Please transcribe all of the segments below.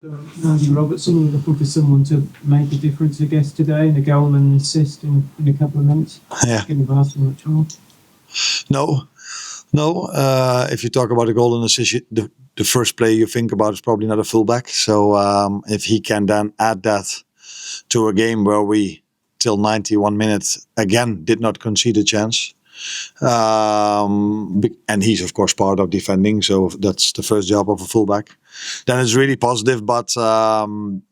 Andy Robertson, you're looking for someone to make a difference, I guess, today, and a goal and an assist in a couple of minutes. Yeah. Couldn't have asked for much more. No. If you talk about a goal and assist, the first player you think about is probably not a fullback. So if he can then add that to a game where we, till 91 minutes, again did not concede a chance. And he's of course part of defending, so that's the first job of a fullback. Then it's really positive, but the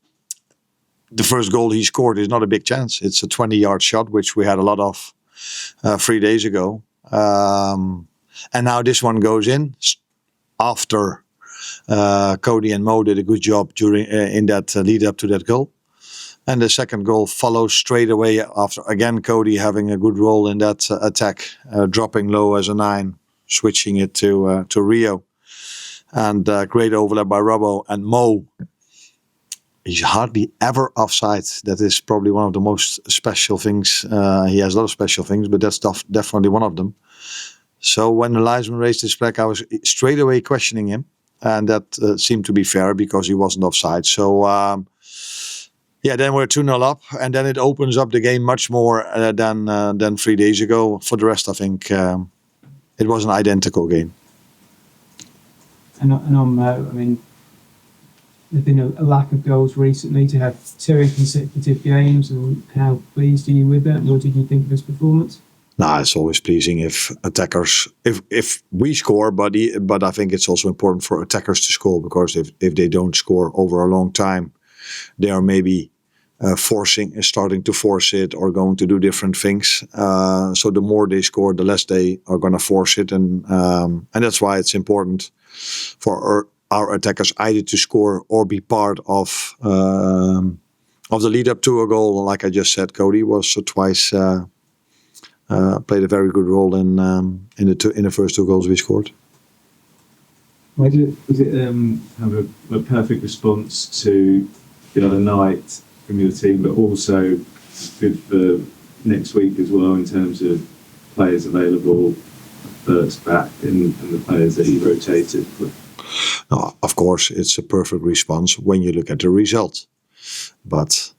first goal he scored is not a big chance. It's a 20-yard shot, which we had a lot of 3 days ago. And now this one goes in after Cody and Mo did a good job during in that lead up to that goal. And the second goal follows straight away after, again, Cody having a good role in that attack, dropping low as a 9, switching it to Rio. And great overlap by Robbo. And Mo, he's hardly ever offside. That is probably one of the most special things. He has a lot of special things, but that's definitely one of them. So when the linesman raised his flag, I was straight away questioning him. And that seemed to be fair because he wasn't offside. So... then we're 2-0 up, and then it opens up the game much more than 3 days ago. For the rest, I think it was an identical game. And on Mo, I mean, there's been a lack of goals recently. To have 2 consecutive games, and how pleased are you with that? What did you think of his performance? No, it's always pleasing if attackers, if we score, but I think it's also important for attackers to score, because if they don't score over a long time, they are maybe starting to force it or going to do different things. So the more they score, the less they are going to force it, and that's why it's important for our attackers either to score or be part of the lead up to a goal. Like I just said, Cody was twice played a very good role in the first 2 goals we scored. Was it have a perfect response to the other night from your team, but also good for next week as well in terms of players available, first back, and the players that he rotated? No, of course, it's a perfect response when you look at the result. But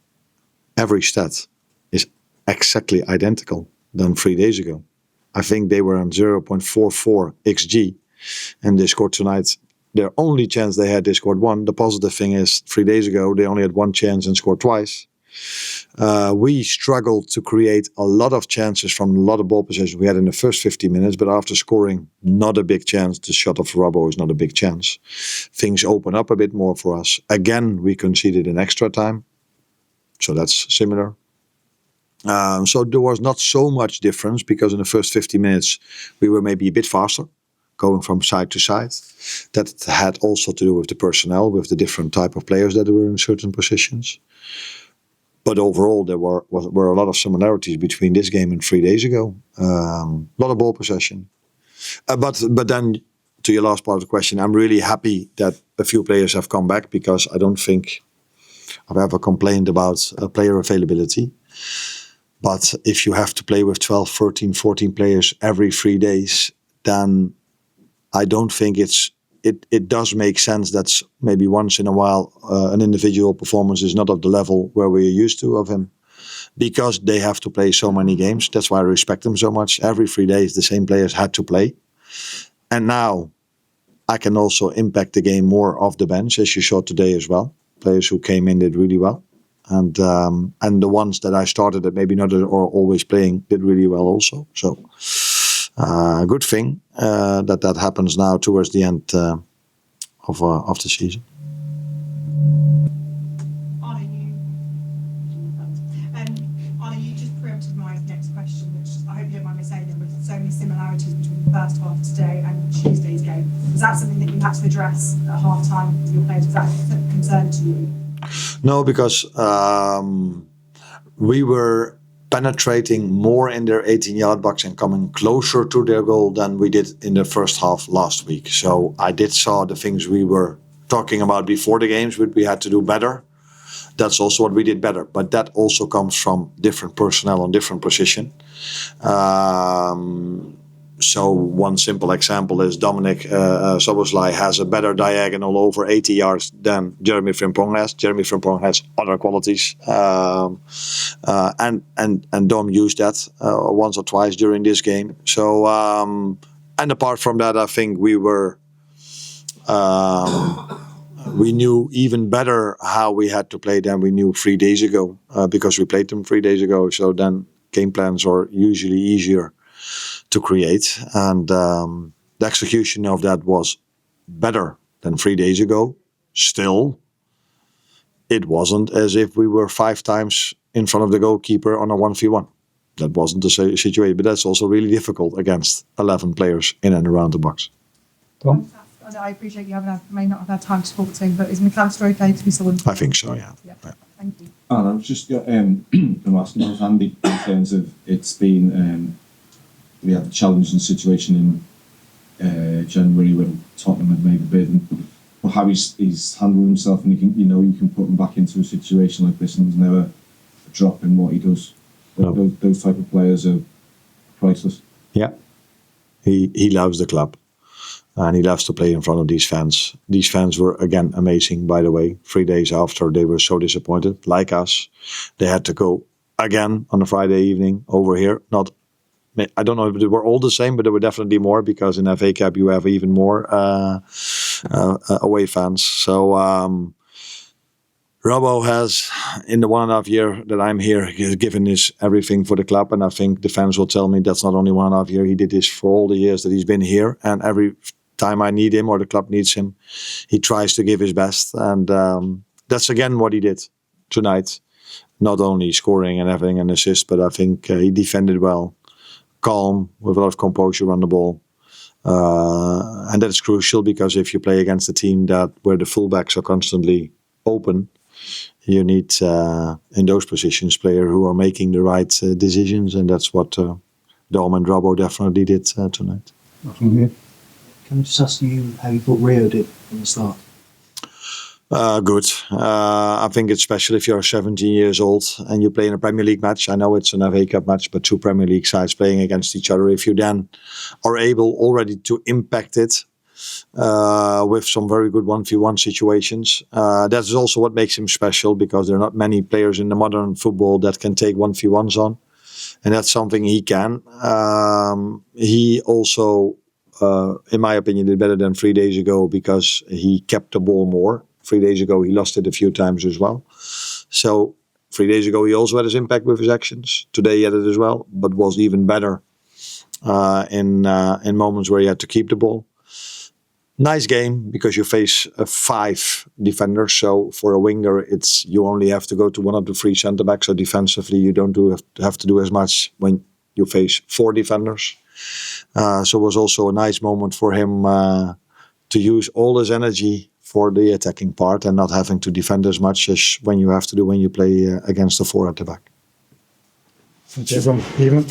every stat is exactly identical than 3 days ago. I think they were on 0.44 XG, and they scored tonight. Their only chance they had, they scored 1. The positive thing is 3 days ago, they only had 1 chance and scored twice. We struggled to create a lot of chances from a lot of ball possession we had in the first 50 minutes, but after scoring not a big chance, the shot of Robbo is not a big chance. Things open up a bit more for us. Again, we conceded in extra time, so that's similar. So there was not so much difference, because in the first 50 minutes, we were maybe a bit faster, going from side to side. That had also to do with the personnel, with the different type of players that were in certain positions. But overall, there were a lot of similarities between this game and 3 days ago. A lot of ball possession. But then, to your last part of the question, I'm really happy that a few players have come back, because I don't think I've ever complained about player availability. But if you have to play with 12, 13, 14 players every 3 days, then I don't think it does make sense that maybe once in a while an individual performance is not of the level where we're used to of him, because they have to play so many games. That's why I respect them so much. Every 3 days the same players had to play. And now I can also impact the game more off the bench, as you saw today as well. Players who came in did really well. And the ones that I started that maybe not are always playing did really well also. So good thing that happens now towards the end of the season. Arne, you just preempted my next question, which I hope you don't mind me saying, but there's so many similarities between the first half today and Tuesday's game. Was that something that you had to address at half time with your players? Was that a concern to you? No, because we were penetrating more in their 18-yard box and coming closer to their goal than we did in the first half last week. So I did saw the things we were talking about before the games, which we had to do better. That's also what we did better. But that also comes from different personnel on different position. So one simple example is Dominic Szoboszlai has a better diagonal over 80 yards than Jeremy Frimpong has. Jeremy Frimpong has other qualities, and Dom used that once or twice during this game. So and apart from that, I think we were. We knew even better how we had to play than we knew 3 days ago because we played them 3 days ago. So then game plans are usually easier to create, and the execution of that was better than 3 days ago. Still, it wasn't as if we were 5 times in front of the goalkeeper on a 1v1. That wasn't the situation, but that's also really difficult against 11 players in and around the box. Tom? I appreciate you may not have had time to talk to him, but is McAllister okay to be someone? I think so, yeah. Thank you. And I was just going to ask about Andy in terms of it's been we had a challenging situation in January when Tottenham had made a bid, but how he's handled himself, and you can put him back into a situation like this, and there's never a drop in what he does. No. Those type of players are priceless. Yeah, he loves the club. And he loves to play in front of these fans. These fans were, again, amazing, by the way. 3 days after, they were so disappointed, like us. They had to go again on a Friday evening over here. I don't know if they were all the same, but there were definitely more, because in FA Cup you have even more away fans. So Robbo has, in the 1.5 year that I'm here, given his everything for the club. And I think the fans will tell me that's not only 1.5 year. He did this for all the years that he's been here. And every time I need him or the club needs him, he tries to give his best. And that's again what he did tonight. Not only scoring and having an assist, but I think he defended well, calm, with a lot of composure on the ball. And that is crucial, because if you play against a team where the fullbacks are constantly open, you need, in those positions, players who are making the right decisions. And that's what Dom and Robbo definitely did tonight. Can I just ask you how you thought Rio did from the start? Good. I think it's special if you're 17 years old and you play in a Premier League match. I know it's an FA Cup match, but 2 Premier League sides playing against each other. If you then are able already to impact it with some very good 1v1 situations, that is also what makes him special, because there are not many players in the modern football that can take 1v1s on. And that's something he can. He also, in my opinion, did better than 3 days ago, because he kept the ball more. 3 days ago, he lost it a few times as well. So 3 days ago, he also had his impact with his actions. Today, he had it as well, but was even better in moments where he had to keep the ball. Nice game, because you face 5 defenders. So for a winger, you only have to go to one of the 3 centre backs. So defensively, you don't have to do as much when you face 4 defenders. So it was also a nice moment for him to use all his energy for the attacking part, and not having to defend as much as when you have to do when you play against the 4 at the back. Thank you, everyone. Even.